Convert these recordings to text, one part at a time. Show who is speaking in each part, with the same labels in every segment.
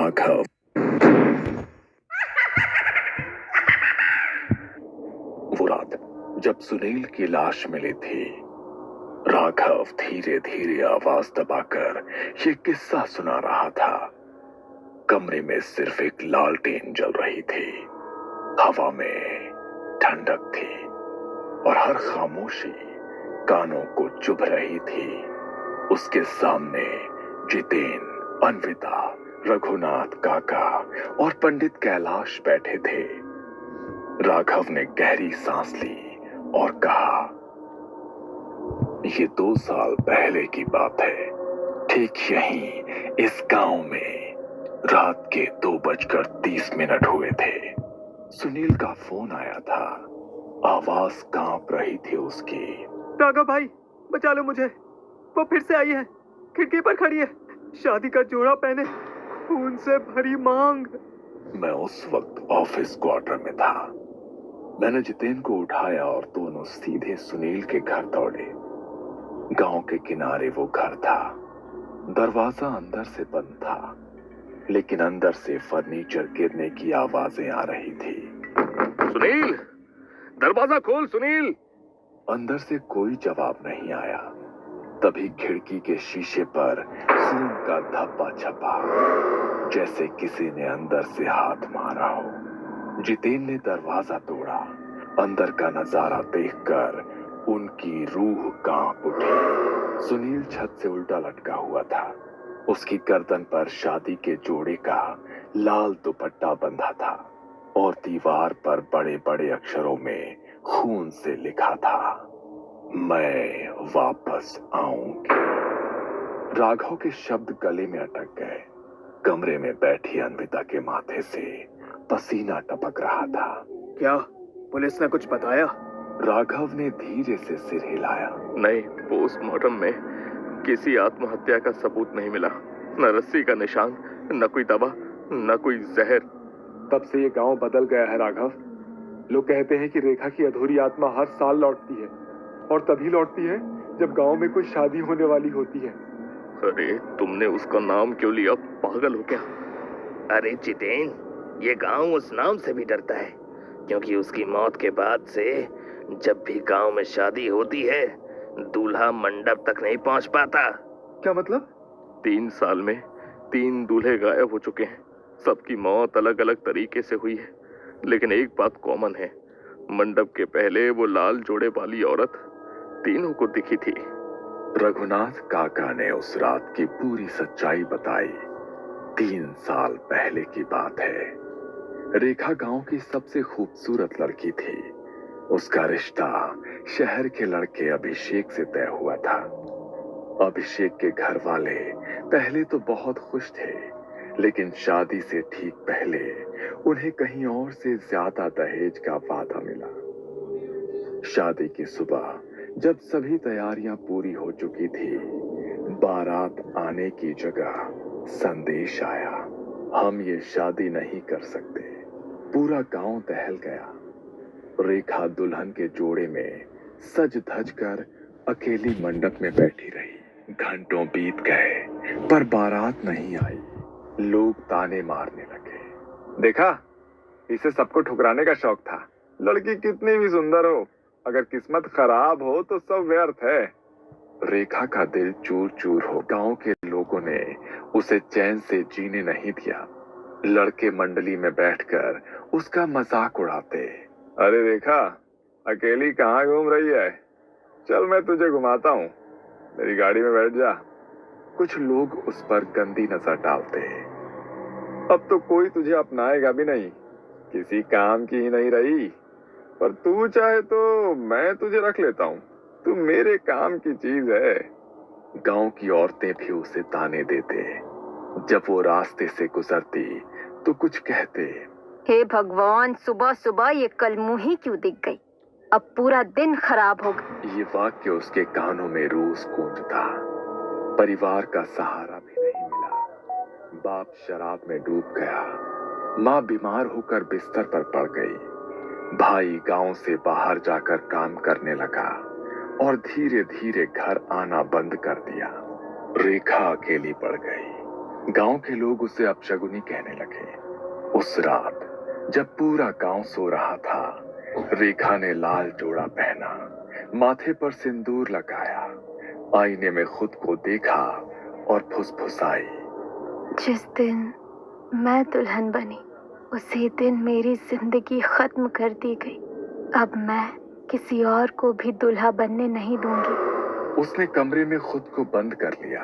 Speaker 1: राघव। वो रात जब सुनील की लाश मिली थी, राघव धीरे धीरे आवाज दबाकर ये किस्सा सुना रहा था। कमरे में सिर्फ एक लालटेन जल रही थी, हवा में ठंडक थी और हर खामोशी कानों को चुभ रही थी। उसके सामने जितेन, अन्विता, रघुनाथ काका और पंडित कैलाश बैठे थे। राघव ने गहरी सांस ली और कहा, ये 2 साल पहले की बात है। ठीक यहीं इस गांव में रात के 2:30 हुए थे। सुनील का फोन आया था। आवाज कांप रही थी उसकी।
Speaker 2: राघव भाई, बचा लो मुझे। वो फिर से आई है, खिड़की पर खड़ी है, शादी का जोड़ा पहने, खून से भरी मांग।
Speaker 1: मैं उस वक्त ऑफिस क्वार्टर में था। मैंने जितेन को उठाया और दोनों सीधे सुनील के घर दौड़े। गांव के किनारे वो घर था। दरवाजा अंदर से बंद था, लेकिन अंदर से फर्नीचर गिरने की आवाजें आ रही थी।
Speaker 3: सुनील, दरवाजा खोल सुनील।
Speaker 1: अंदर से कोई जवाब नहीं आया। तभी खिड़की के शीशे पर खून का धब्बा छपा, जैसे किसी ने अंदर से हाथ मारा हो। जितेन ने दरवाजा तोड़ा। अंदर का नजारा देखकर उनकी रूह कांप उठी। सुनील छत से उल्टा लटका हुआ था। उसकी गर्दन पर शादी के जोड़े का लाल दुपट्टा बंधा था और दीवार पर बड़े बड़े अक्षरों में खून से लिखा था, मैं वापस आऊंगी। राघव के शब्द गले में अटक गए। कमरे में बैठी अन्विता के माथे से पसीना टपक रहा था।
Speaker 2: क्या पुलिस ने कुछ बताया?
Speaker 1: राघव ने धीरे से सिर हिलाया।
Speaker 3: नहीं, पोस्टमार्टम में किसी आत्महत्या का सबूत नहीं मिला। न रस्सी का निशान, न कोई दवा, न कोई जहर।
Speaker 4: तब से ये गांव बदल गया है राघव। लोग कहते हैं कि रेखा की अधूरी आत्मा हर साल लौटती है, और तभी लौटती है जब गांव में कोई शादी होने वाली होती है।
Speaker 3: अरे तुमने उसका नाम क्यों लिया? पागल हो क्या?
Speaker 5: अरे जितेन, ये गांव उस नाम से भी डरता है, क्योंकि उसकी मौत के बाद से जब भी गांव में शादी होती है, दूल्हा मंडप तक नहीं पहुंच पाता।
Speaker 4: क्या मतलब?
Speaker 3: 3 साल में 3 दूल्हे गायब हो चुके हैं। सबकी मौत अलग अलग तरीके से हुई है, लेकिन एक बात कॉमन है। मंडप के पहले वो लाल जोड़े वाली औरत तीनों को दिखी थी।
Speaker 1: रघुनाथ काका ने उस रात की पूरी सच्चाई बताई। 3 साल पहले की बात है। रेखा गांव की सबसे खूबसूरत लड़की थी। उसका रिश्ता शहर के लड़के अभिषेक से तय हुआ था। अभिषेक के घर वाले पहले तो बहुत खुश थे, लेकिन शादी से ठीक पहले उन्हें कहीं और से ज्यादा दहेज का वादा मिला। शादी की सुबह जब सभी तैयारियां पूरी हो चुकी थी, बारात आने की जगह संदेश आया, हम ये शादी नहीं कर सकते। पूरा गांव दहल गया। रेखा दुल्हन के जोड़े में सज धज कर अकेली मंडप में बैठी रही। घंटों बीत गए, पर बारात नहीं आई। लोग ताने मारने लगे।
Speaker 4: देखा, इसे सबको ठुकराने का शौक था। लड़की कितनी भी सुंदर हो, अगर किस्मत खराब हो तो सब व्यर्थ है।
Speaker 1: रेखा का दिल चूर चूर हो। गांव के लोगों ने उसे चैन से जीने नहीं दिया। लड़के मंडली में बैठकर उसका मजाक उड़ाते।
Speaker 4: अरे रेखा, अकेली कहाँ घूम रही है? चल मैं तुझे घुमाता हूँ, मेरी गाड़ी में बैठ जा।
Speaker 1: कुछ लोग उस पर गंदी नजर डालते।
Speaker 4: अब तो कोई तुझे अपनाएगा भी नहीं, किसी काम की ही नहीं रही। पर तू चाहे तो मैं तुझे रख लेता हूँ, तू मेरे काम की चीज है।
Speaker 1: गांव की औरतें भी उसे ताने देते। जब वो रास्ते से गुजरती तो कुछ कहते,
Speaker 6: हे भगवान, सुबह सुबह ये कलमुही क्यों दिख गई? अब पूरा दिन खराब हो गया।
Speaker 1: ये वाक्य उसके कानों में रोज गूंजता। परिवार का सहारा भी नहीं मिला। बाप शराब में डूब गया। माँ बीमार होकर बिस्तर पर पड़ गई। भाई गांव से बाहर जाकर काम करने लगा और धीरे धीरे घर आना बंद कर दिया। रेखा अकेली पड़ गई। गांव के लोग उसे अपशगुनी कहने लगे। उस रात जब पूरा गांव सो रहा था, रेखा ने लाल जोड़ा पहना, माथे पर सिंदूर लगाया, आईने में खुद को देखा और फुसफुसाई।
Speaker 6: जिस दिन मैं दुल्हन बनी उसी दिन मेरी जिंदगी खत्म कर दी गई। अब मैं किसी और को भी दूल्हा बनने नहीं दूंगी।
Speaker 1: उसने कमरे में खुद को बंद कर लिया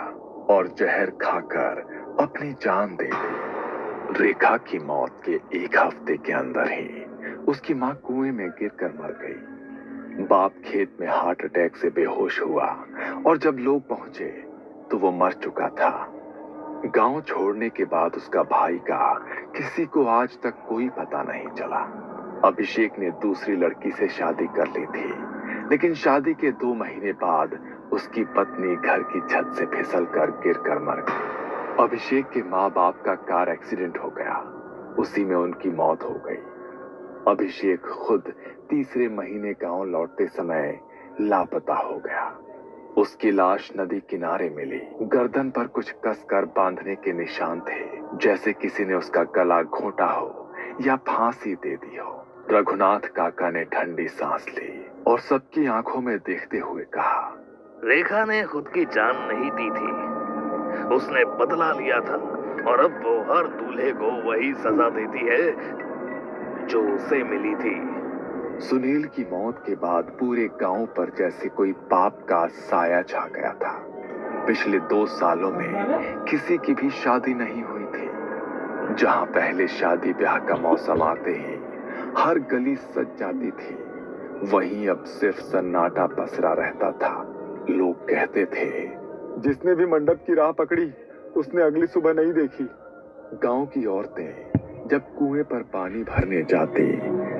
Speaker 1: और जहर खाकर अपनी जान दे दी। रेखा की मौत के एक हफ्ते के अंदर ही उसकी मां कुएं में गिरकर मर गई। बाप खेत में हार्ट अटैक से बेहोश हुआ और जब लोग पहुंचे तो वो मर चुका था। गांव छोड़ने के बाद उसका भाई का किसी को आज तक कोई पता नहीं चला। अभिषेक ने दूसरी लड़की से शादी कर ली थी, लेकिन शादी के 2 महीने बाद उसकी पत्नी घर की छत से फिसलकर गिरकर मर गई। अभिषेक के माँ बाप का कार एक्सीडेंट हो गया, उसी में उनकी मौत हो गई। अभिषेक खुद तीसरे महीने गांव लौटते समय लापता हो गया। उसकी लाश नदी किनारे मिली। गर्दन पर कुछ कसकर बांधने के निशान थे, जैसे किसी ने उसका गला घोंटा हो या फांसी दे दी हो। रघुनाथ काका ने ठंडी सांस ली और सबकी आंखों में देखते हुए कहा,
Speaker 5: रेखा ने खुद की जान नहीं दी थी, उसने बदला लिया था और अब वो हर दूल्हे को वही सजा देती है जो उसे मिली थी।
Speaker 1: सुनील की मौत के बाद पूरे गांव पर जैसे कोई पाप का साया छा गया था। पिछले 2 सालों में किसी की भी शादी नहीं हुई थी। जहां पहले शादी ब्याह का मौसम आते ही हर गली सज जाती थी, वहीं अब सिर्फ सन्नाटा पसरा रहता था। लोग कहते थे,
Speaker 4: जिसने भी मंडप की राह पकड़ी उसने अगली सुबह नहीं देखी।
Speaker 1: गांव की औरतें जब कुएं पर पानी भरने जाती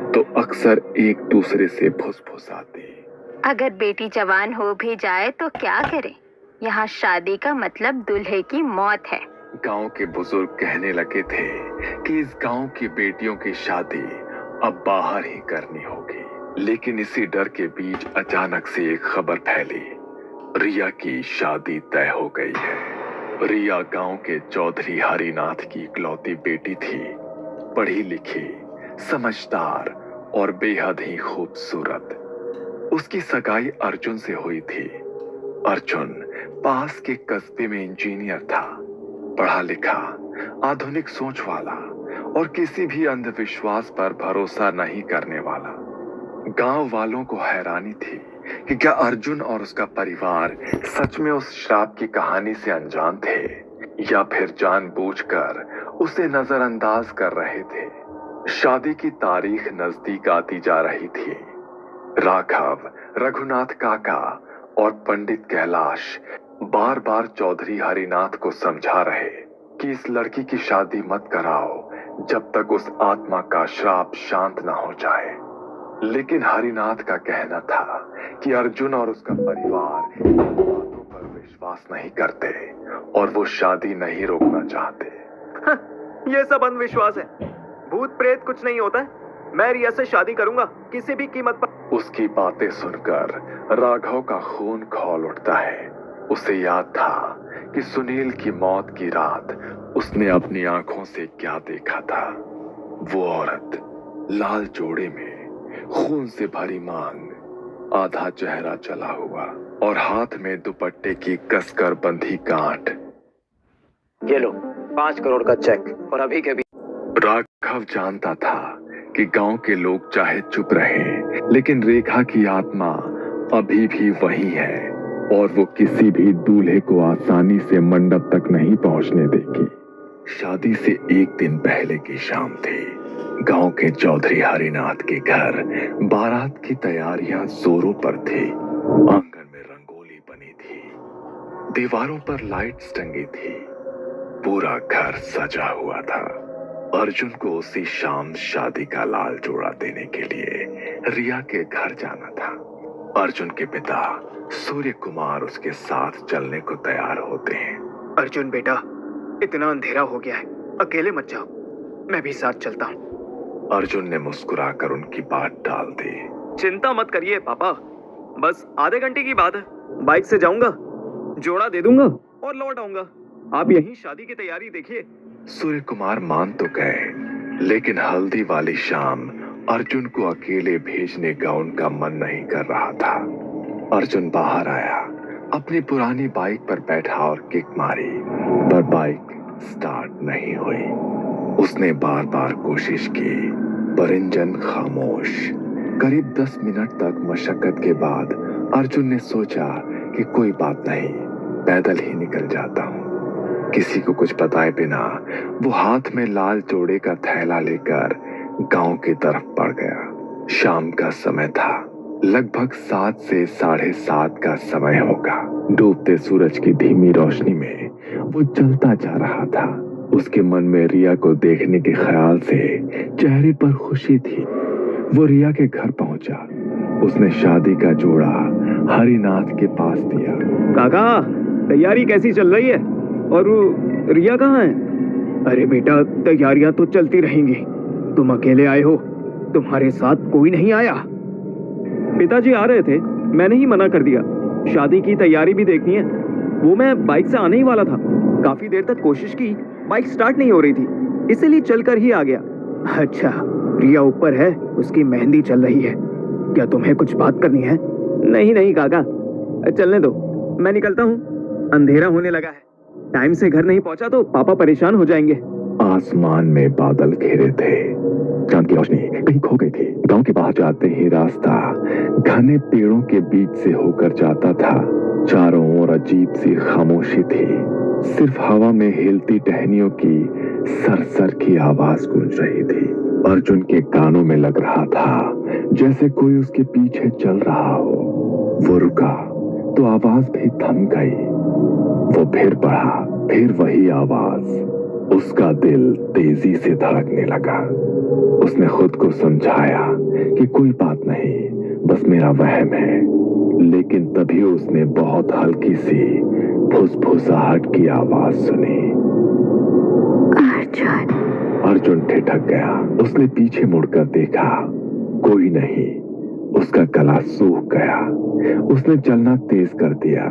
Speaker 1: तो अक्सर एक दूसरे से फुसफुसाती।
Speaker 6: अगर बेटी जवान हो भी जाए तो क्या करे, यहाँ शादी का मतलब दूल्हे की मौत है।
Speaker 1: गांव के बुजुर्ग कहने लगे थे कि इस गांव की बेटियों की शादी अब बाहर ही करनी होगी। लेकिन इसी डर के बीच अचानक से एक खबर फैली, रिया की शादी तय हो गई है। रिया गांव के चौधरी हरिनाथ की इकलौती बेटी थी। पढ़ी लिखी, समझदार और बेहद ही खूबसूरत। उसकी सगाई अर्जुन से हुई थी। अर्जुन पास के कस्बे में इंजीनियर था, पढ़ा लिखा, आधुनिक सोच वाला और किसी भी अंधविश्वास पर भरोसा नहीं करने वाला। गांव वालों को हैरानी थी कि क्या अर्जुन और उसका परिवार सच में उस श्राप की कहानी से अनजान थे या फिर जानबूझकर उसे नजरअंदाज कर रहे थे। शादी की तारीख नजदीक आती जा रही थी। राघव, रघुनाथ काका और पंडित कैलाश बार बार चौधरी हरिनाथ को समझा रहे कि इस लड़की की शादी मत कराओ जब तक उस आत्मा का श्राप शांत न हो जाए। लेकिन हरिनाथ का कहना था कि अर्जुन और उसका परिवार इन बातों पर विश्वास नहीं करते और वो शादी नहीं रोकना चाहते।
Speaker 2: ये सब अंधविश्वास है, भूत प्रेत कुछ नहीं होता है। मैं रिया से शादी करूंगा किसी भी कीमत पर।
Speaker 1: उसकी बातें सुनकर राघव का खून खौल उठता है। उसे याद था कि सुनील की मौत की रात उसने अपनी आंखों से क्या देखा था। वो औरत लाल जोड़े में, खून से भरी मांग, आधा चेहरा जला हुआ और हाथ में दुपट्टे की कसकर बंधी गांठ।
Speaker 2: ये लो 5 करोड़ का चेक और अभी के भी।
Speaker 1: राघव जानता था कि गांव के लोग चाहे चुप रहे, लेकिन रेखा की आत्मा अभी भी वही है और वो किसी भी दूल्हे को आसानी से मंडप तक नहीं पहुंचने देगी। शादी से 1 दिन पहले की शाम थी। गांव के चौधरी हरिनाथ के घर बारात की तैयारियां जोरों पर थी। आंगन में रंगोली बनी थी, दीवारों पर लाइट्स टंगी थी, पूरा घर सजा हुआ था। अर्जुन को उसी शाम शादी का लाल जोड़ा देने के लिए रिया के घर जाना था। अर्जुन के पिता सूर्य कुमार उसके साथ चलने को तैयार होते हैं।
Speaker 2: अर्जुन बेटा, इतना अंधेरा हो गया है, अकेले मत जाओ, मैं भी साथ चलता हूँ।
Speaker 1: अर्जुन ने मुस्कुराकर उनकी बात टाल दी।
Speaker 2: चिंता मत करिए पापा, बस आधे घंटे की बात है। बाइक से जाऊंगा, जोड़ा दे दूंगा और लौट आऊंगा। आप यहीं शादी की तैयारी देखिए।
Speaker 1: सूर्य कुमार मान तो गए, लेकिन हल्दी वाली शाम अर्जुन को अकेले भेजने का उनका मन नहीं कर रहा था। अर्जुन बाहर आया, अपनी पुरानी बाइक पर बैठा और किक मारी, पर बाइक स्टार्ट नहीं हुई। उसने बार बार कोशिश की, पर इंजन खामोश। करीब 10 मिनट तक मशक्कत के बाद अर्जुन ने सोचा कि कोई बात नहीं, पैदल ही निकल जाता हूँ। किसी को कुछ बताए बिना वो हाथ में लाल जोड़े का थैला लेकर गांव की तरफ बढ़ गया। शाम का समय था, लगभग 7 से 7:30 का समय होगा। डूबते सूरज की धीमी रोशनी में वो चलता जा रहा था। उसके मन में रिया को देखने के ख्याल से चेहरे पर खुशी थी। वो रिया के घर पहुंचा। उसने शादी का जोड़ा हरिनाथ के पास दिया।
Speaker 2: काका, तैयारी कैसी चल रही है? और रिया कहाँ है? अरे बेटा, तैयारियां तो चलती रहेंगी। तुम अकेले आए हो, तुम्हारे साथ कोई नहीं आया? पिताजी आ रहे थे, मैंने ही मना कर दिया। शादी की तैयारी भी देखनी है। वो मैं बाइक से आने ही वाला था, काफी देर तक कोशिश की, बाइक स्टार्ट नहीं हो रही थी, इसलिए चलकर ही आ गया। अच्छा, रिया ऊपर है, उसकी मेहंदी चल रही है। क्या तुम्हें कुछ बात करनी है? नहीं नहीं काका, चलने दो, मैं निकलता हूँ। अंधेरा होने लगा है, टाइम से घर नहीं पहुंचा तो पापा परेशान हो जाएंगे।
Speaker 1: आसमान में बादल घिरे थे, चांद की रोशनी कहीं खो गई थी। गांव के बाहर जाते ही रास्ता घने पेड़ों के बीच से होकर जाता था। चारों ओर अजीब सी खामोशी थी, सिर्फ हवा में हिलती टहनियों की सरसर की आवाज गूंज रही थी। अर्जुन के कानों में लग रहा था जैसे कोई उसके पीछे चल रहा हो। वो रुका तो आवाज भी थम गई। वो फिर बढ़ा, फिर वही आवाज। उसका दिल तेजी से धड़कने लगा। उसने खुद को समझाया कि कोई बात नहीं, बस मेरा वहम है। लेकिन तभी उसने बहुत हल्की सी फुसफुसाहट की आवाज सुनी। अर्जुन ठिठक गया। उसने पीछे मुड़कर देखा, कोई नहीं। उसका गला सूख गया। उसने चलना तेज कर दिया।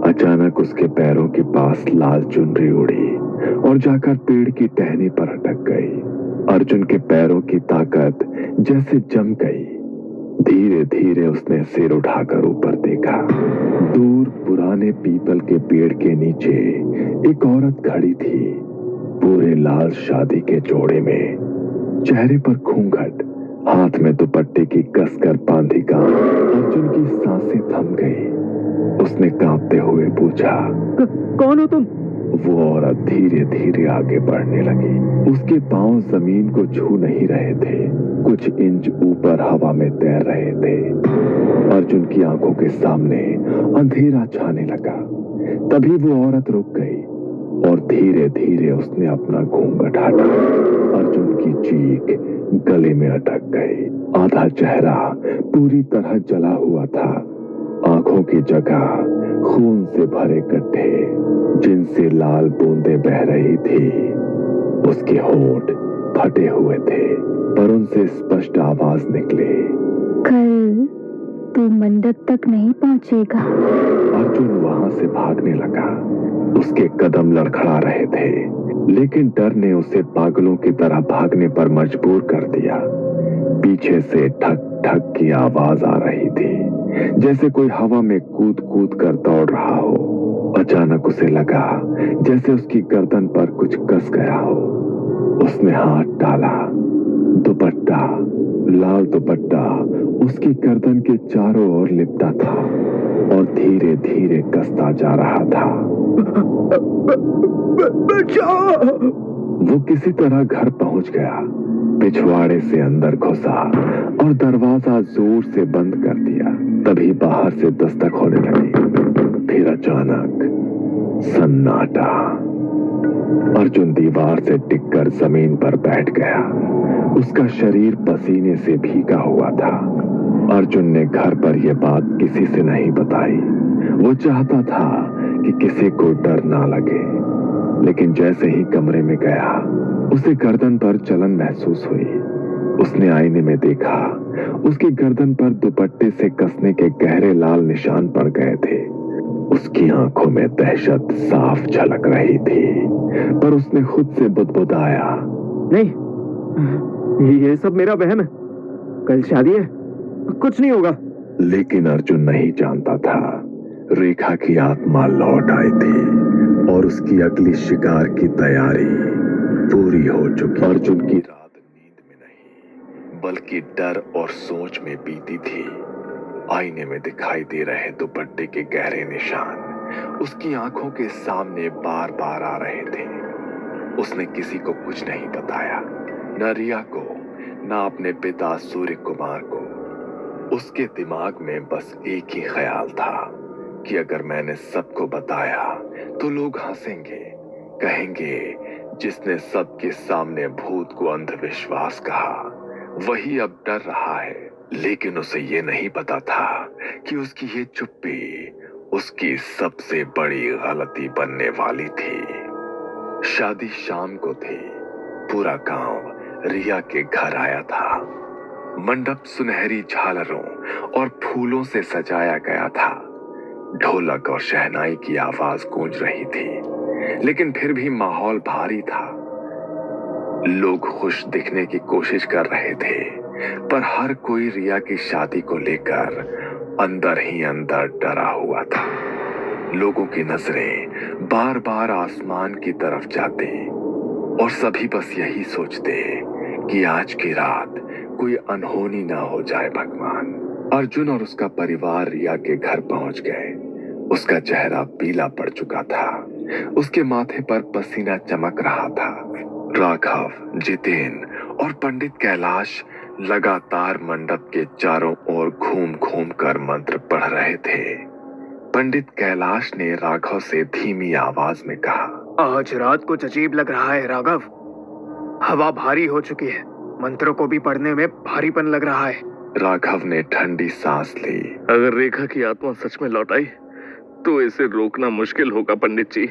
Speaker 1: अचानक उसके पैरों के पास लाल चुनरी उड़ी और जाकर पेड़ की टहनी पर अटक गई। अर्जुन के पैरों की ताकत जैसे जम गई। धीरे धीरे उसने सिर उठाकर ऊपर देखा। दूर पुराने पीपल के पेड़ के नीचे एक औरत खड़ी थी, पूरे लाल शादी के जोड़े में, चेहरे पर घूंघट, हाथ में दुपट्टे की कसकर बांधी गांठ। अर्जुन की सांसें थम गई। उसने कांपते हुए पूछा,
Speaker 2: कौन हो तुम?
Speaker 1: वो औरत धीरे धीरे आगे बढ़ने लगी। उसके पांव जमीन को छू नहीं रहे थे, कुछ इंच ऊपर हवा में तैर रहे थे। अर्जुन की आंखों के सामने अंधेरा छाने लगा। तभी वो औरत रुक गई और धीरे धीरे उसने अपना घूंघट हटा। अर्जुन की चीख गले में अटक गई। आधा चेहरा पूरी तरह जला हुआ था। आंखों की जगह खून से भरे गड्ढे, जिनसे लाल बूंदें बह रही थी। उसके होंठ फटे हुए थे, पर उनसे स्पष्ट आवाज निकले,
Speaker 6: कल तू मंडप तक नहीं पहुंचेगा।
Speaker 1: अर्जुन वहां से भागने लगा। उसके कदम लड़खड़ा रहे थे, लेकिन डर ने उसे पागलों की तरह भागने पर मजबूर कर दिया। पीछे से ठक ठक की आवाज आ रही थी, जैसे कोई हवा में कूद कूद कर दौड़ रहा हो। अचानक उसे लगा जैसे उसकी गर्दन पर कुछ कस गया हो। उसने हाथ डाला। दुपट्टा, लाल दुपट्टा उसकी गर्दन के चारों ओर लिपटा था और धीरे धीरे कसता जा रहा था। वो किसी तरह घर पहुंच गया, पिछवाड़े से अंदर घुसा और दरवाजा जोर से बंद कर दिया। तभी बाहर से दस्तक होने लगी। फिर अचानक सन्नाटा। अर्जुन दीवार से टिककर जमीन पर बैठ गया। उसका शरीर पसीने से भीगा हुआ था। अर्जुन ने घर पर यह बात किसी से नहीं बताई। वो चाहता था कि किसी को डर ना लगे, लेकिन जैसे ही कमरे में गया, उसे गर्दन पर जलन महसूस हुई। उसने आईने में देखा, उसकी गर्दन पर दुपट्टे से कसने के गहरे लाल निशान पड़ गए थे। उसकी आंखों में दहशत साफ झलक रही थी, पर उसने खुद से बुदबुदाया,
Speaker 2: नहीं, ये सब मेरा वहम है। कल शादी है, कुछ नहीं होगा।
Speaker 1: लेकिन अर्जुन नहीं जानता था रेखा की आत्मा लौट आई थी और उसकी अगली शिकार की तैयारी पूरी हो चुकी। अर्जुन की रात नींद में नहीं बल्कि डर और सोच में बीती थी। आईने में दिखाई दे रहे दुपट्टे के गहरे निशान उसकी आंखों के सामने बार बार आ रहे थे। उसने किसी को कुछ नहीं बताया, न रिया को, न अपने पिता सूर्य कुमार को। उसके दिमाग में बस एक ही ख्याल था कि अगर मैंने सबको बताया तो लोग हंसेंगे, कहेंगे जिसने सबके सामने भूत को अंधविश्वास कहा वही अब डर रहा है। लेकिन उसे ये नहीं पता था कि उसकी ये चुप्पी उसकी सबसे बड़ी गलती बनने वाली थी। शादी शाम को थी। पूरा गांव रिया के घर आया था। मंडप सुनहरी झालरों और फूलों से सजाया गया था। ढोलक और शहनाई की आवाज गूंज रही थी, लेकिन फिर भी माहौल भारी था। लोग खुश दिखने की कोशिश कर रहे थे, पर हर कोई रिया की शादी को लेकर अंदर ही अंदर डरा हुआ था। लोगों की नजरें बार बार आसमान की तरफ जाती और सभी बस यही सोचते कि आज की रात कोई अनहोनी ना हो जाए भगवान। अर्जुन और उसका परिवार रिया के घर पहुंच गए। उसका चेहरा पीला पड़ चुका था, उसके माथे पर पसीना चमक रहा था। राघव, जितेन और पंडित कैलाश लगातार मंडप के चारों ओर घूम घूम कर मंत्र पढ़ रहे थे। पंडित कैलाश ने राघव से धीमी आवाज में कहा,
Speaker 2: आज रात कुछ अजीब लग रहा है राघव। हवा भारी हो चुकी है, मंत्रों को भी पढ़ने में भारीपन लग रहा है।
Speaker 1: राघव ने ठंडी सांस ली।
Speaker 3: अगर रेखा की आत्मा सच में लौट आई तो इसे रोकना मुश्किल होगा पंडित जी।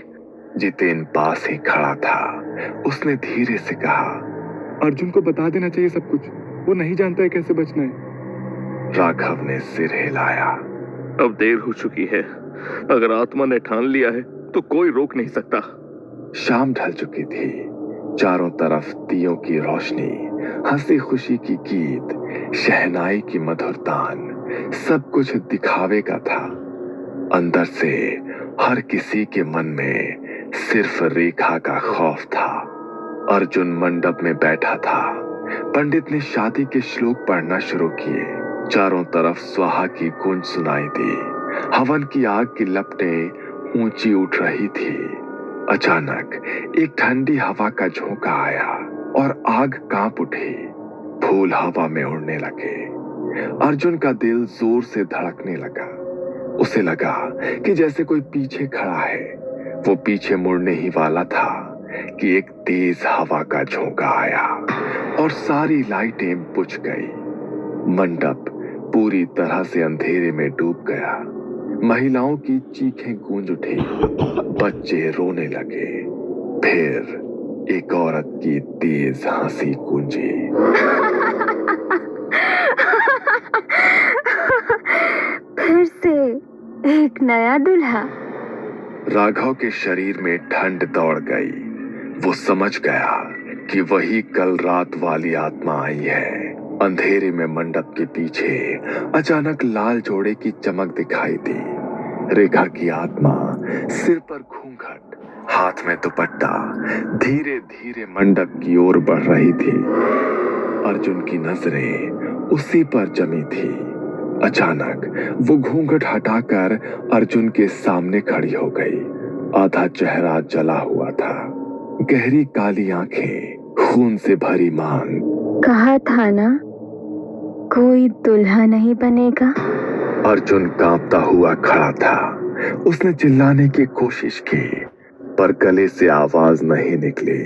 Speaker 1: जितेन पास ही खड़ा था। उसने धीरे से कहा,
Speaker 7: अर्जुन को बता देना चाहिए सब कुछ, वो नहीं जानता है कैसे बचना है।
Speaker 1: राघव ने सिर हिलाया।
Speaker 3: अब देर हो चुकी है। अगर आत्मा ने ठान लिया है तो कोई रोक नहीं सकता।
Speaker 1: शाम ढल चुकी थी। चारों तरफ दियों की रोशनी, हंसी खुशी की गीत, शहनाई की मधुर तान, सब कुछ दिखावे का था। अंदर से हर किसी के मन में सिर्फ रेखा का खौफ था। अर्जुन मंडप में बैठा था। पंडित ने शादी के श्लोक पढ़ना शुरू किए। चारों तरफ स्वाहा की गूंज सुनाई दी। हवन की आग की लपटें ऊंची उठ रही थी। अचानक एक ठंडी हवा का झोंका आया और आग कांप उठी। फूल हवा में उड़ने लगे। अर्जुन का दिल जोर से धड़कने लगा। उसे लगा कि जैसे कोई पीछे खड़ा है। वो पीछे मुड़ने ही वाला था कि एक तेज हवा का झोंका आया और सारी लाइटें बुझ गई। मंडप पूरी तरह से अंधेरे में डूब गया। महिलाओं की चीखें गूंज उठी, बच्चे रोने लगे। फिर एक औरत की तेज हंसी गूंजी।
Speaker 6: फिर से एक नया दुल्हा।
Speaker 1: राघव के शरीर में ठंड दौड़ गई। वो समझ गया कि वही कल रात वाली आत्मा आई है। अंधेरे में मंडप के पीछे अचानक लाल जोड़े की चमक दिखाई दी। रेखा की आत्मा सिर पर घूंघट, हाथ में दुपट्टा, धीरे धीरे मंडप की ओर बढ़ रही थी। अर्जुन की नजरें उसी पर जमी थी। अचानक वो घूंघट हटाकर अर्जुन के सामने खड़ी हो गई। आधा चेहरा जला हुआ था, गहरी काली आंखें, खून से भरी मांग।
Speaker 6: कहा था ना कोई दुल्हा नहीं बनेगा।
Speaker 1: अर्जुन कांपता हुआ खड़ा था। उसने चिल्लाने की कोशिश की, पर गले से आवाज नहीं निकली।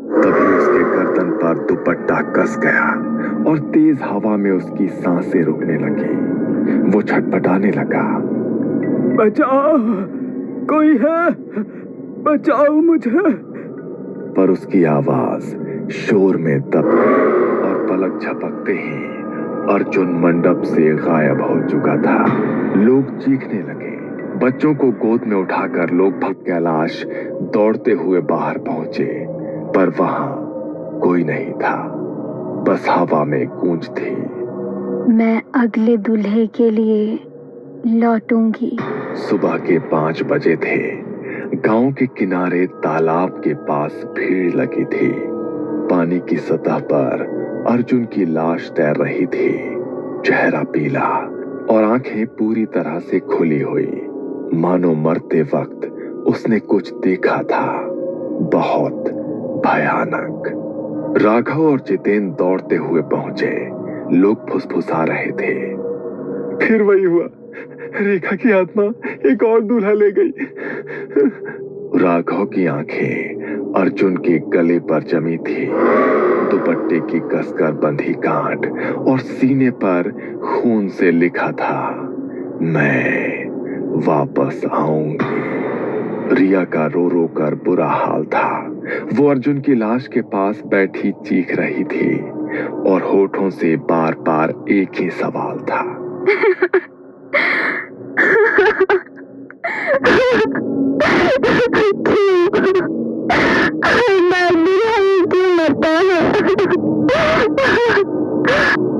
Speaker 1: तभी उसके गर्दन पर दुपट्टा कस गया और तेज हवा में उसकी सांसें रुकने लगी। वो छटपटाने लगा,
Speaker 2: बचाओ, कोई है, बचाओ मुझे।
Speaker 1: पर उसकी आवाज शोर में दब गई और पलक झपकते ही अर्जुन मंडप से गायब हो चुका था। लोग चीखने लगे, बच्चों को गोद में उठाकर लोग भक्त कैलाश दौड़ते हुए बाहर पहुंचे, पर वहां कोई नहीं था, बस हवा में गूंज थी।
Speaker 6: मैं अगले दूल्हे के लिए लौटूंगी।
Speaker 1: सुबह के 5 बजे थे। गांव के किनारे तालाब के पास भीड़ लगी थी। पानी की सतह पर अर्जुन की लाश तैर रही थी, चेहरा पीला और आंखें पूरी तरह से खुली हुई, मानो मरते वक्त उसने कुछ देखा था, बहुत भयानक। राघव और जितेन दौड़ते हुए पहुंचे। लोग फुसफुसा रहे थे।
Speaker 7: फिर वही हुआ, रेखा की आत्मा एक और दूल्हा ले गई।
Speaker 1: राघव की आंखें अर्जुन के गले पर जमी थी। दुपट्टे की कसकर बंधी गांठ और सीने पर खून से लिखा था, मैं वापस आऊंगी। रिया का रो रो कर बुरा हाल था। वो अर्जुन की लाश के पास बैठी चीख रही थी और होठों से बार बार एक ही सवाल था।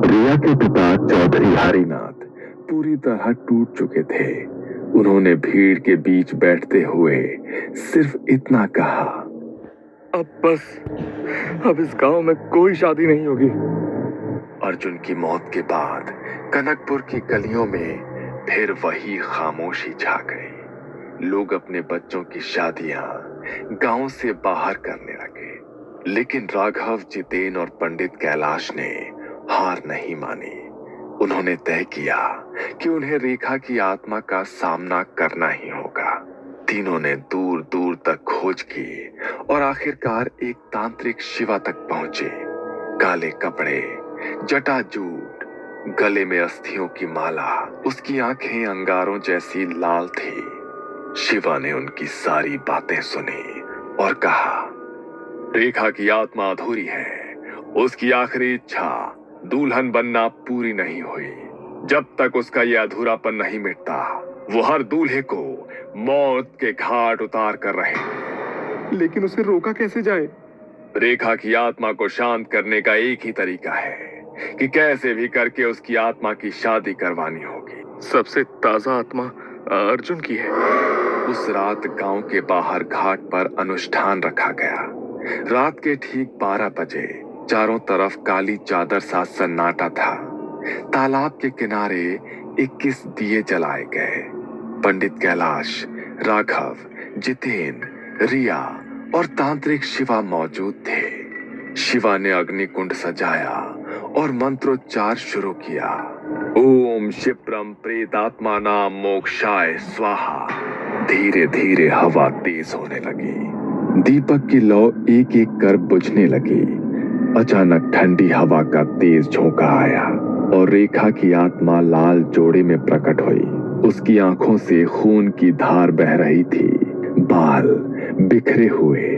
Speaker 1: रिया के पिता चौधरी हरिनाथ पूरी तरह टूट चुके थे। उन्होंने भीड़ के बीच बैठते हुए सिर्फ इतना कहा,
Speaker 7: अब बस, अब इस गांव में कोई शादी नहीं होगी।
Speaker 1: अर्जुन की मौत के बाद कनकपुर की गलियों में फिर वही खामोशी छा गई। लोग अपने बच्चों की शादियां गांव से बाहर करने लगे, लेकिन राघव, जितेन और पंडित कैलाश ने हार नहीं मानी। उन्होंने तय किया कि उन्हें रेखा की आत्मा का सामना करना ही होगा। तीनों ने दूर दूर तक खोज की और आखिरकार एक तांत्रिक शिवा तक पहुंचे। काले कपड़े, जटाजूट, गले में अस्थियों की माला, उसकी आंखें अंगारों जैसी लाल थी। शिवा ने उनकी सारी बातें सुनी और कहा, रेखा की आत्मा अधूरी है। उसकी आखिरी इच्छा दुल्हन बनना पूरी नहीं हुई। जब तक उसका यह अधूरापन नहीं मिटता, वो हर दूल्हे को मौत के घाट उतार कर रहे।
Speaker 7: लेकिन उसे रोका कैसे जाए?
Speaker 1: रेखा की आत्मा को शांत करने का एक ही तरीका है कि कैसे भी करके उसकी आत्मा की शादी करवानी होगी।
Speaker 3: सबसे ताजा आत्मा अर्जुन की है।
Speaker 1: उस रात गांव के बाहर घाट पर अनुष्ठान रखा गया। रात के ठीक 12 बजे चारों तरफ काली चादर सा सन्नाटा था। तालाब के किनारे 21 दिए जलाए गए। पंडित कैलाश, राघव, जितेन, रिया और तांत्रिक शिवा मौजूद थे। शिवा ने अग्निकुंड सजाया और मंत्रोच्चार शुरू किया। ओम क्षिप्रम प्रेतात्मा नाम मोक्षाय स्वाहा। धीरे धीरे हवा तेज होने लगी। दीपक की लौ एक एक कर बुझने लगी। अचानक ठंडी हवा का तेज झोंका आया और रेखा की आत्मा लाल जोड़े में प्रकट हुई। उसकी आंखों से खून की धार बह रही थी। बाल बिखरे हुए,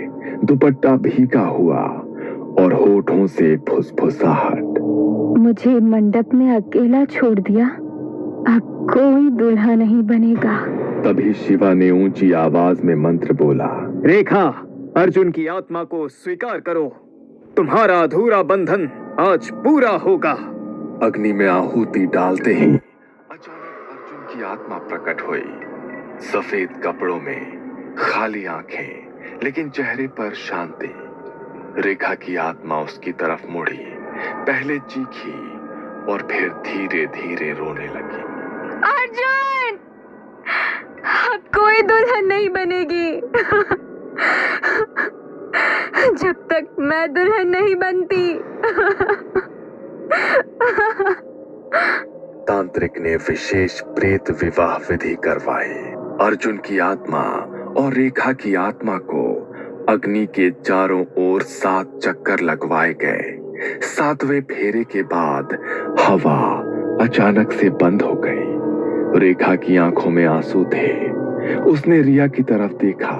Speaker 1: दुपट्टा भीगा हुआ और होठों से फुसफुसाहट।
Speaker 6: मुझे मंडप में अकेला छोड़ दिया, अब कोई दूल्हा नहीं बनेगा।
Speaker 1: तभी शिवा ने ऊंची आवाज में मंत्र बोला,
Speaker 2: रेखा, अर्जुन की आत्मा को स्वीकार करो। तुम्हारा अधूरा बंधन आज पूरा होगा।
Speaker 1: अग्नि में आहुति डालते ही अचानक अर्जुन की आत्मा प्रकट हुई। सफेद कपड़ों में, खाली आंखें, लेकिन चेहरे पर शांति। रेखा की आत्मा उसकी तरफ मुड़ी, पहले चीखी और फिर धीरे धीरे रोने लगी।
Speaker 6: अर्जुन, अब कोई दुल्हन नहीं बनेगी। जब तक मैं दुल्हन नहीं बनती।
Speaker 1: तांत्रिक ने विशेष प्रेत विवाह विधि करवाई। अर्जुन की आत्मा और रेखा की आत्मा को अग्नि के चारों ओर 7 चक्कर लगवाए गए। 7वें फेरे के बाद हवा अचानक से बंद हो गई। रेखा की आंखों में आंसू थे। उसने रिया की तरफ देखा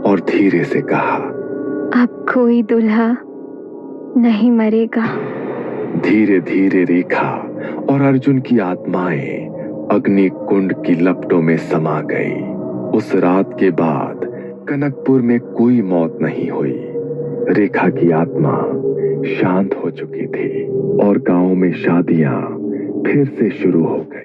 Speaker 1: और धीरे से कहा,
Speaker 6: अब कोई दूल्हा नहीं मरेगा।
Speaker 1: धीरे धीरे रेखा और अर्जुन की आत्माएं अग्नि कुंड की लपटों में समा गई। उस रात के बाद कनकपुर में कोई मौत नहीं हुई। रेखा की आत्मा शांत हो चुकी थी और गांव में शादियां फिर से शुरू हो गई।